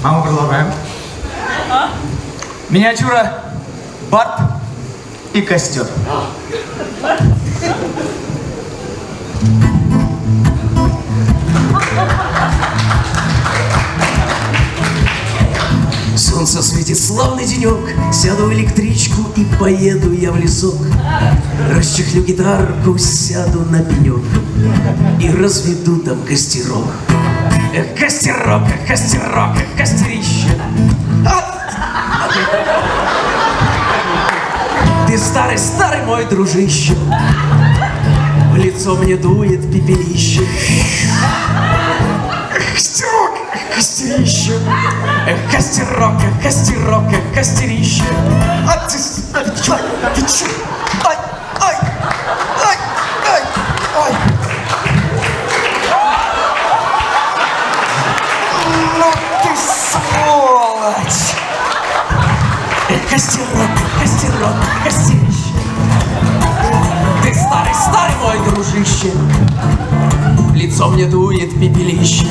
А мы продолжаем. Миниатюра Барт и костер. Солнце светит, славный денек. Сяду в электричку и поеду я в лесок. Расчехлю гитарку, сяду на пенек и разведу там костерок. Эх, костерок, эх, костерок, эх, костерище. Ты старый, старый мой дружище. В лицо мне дует пепелище. Эх, костерок, эх, костерище. Эх, костерок, эх, костерок, эх, костерище. А ты чё? Ай, ай, ай, ай, ай. Ну ты сволочь! Эх, костерок, костерок, костерище. Ты старый, старый мой дружище. В лицо мне дует пепелище.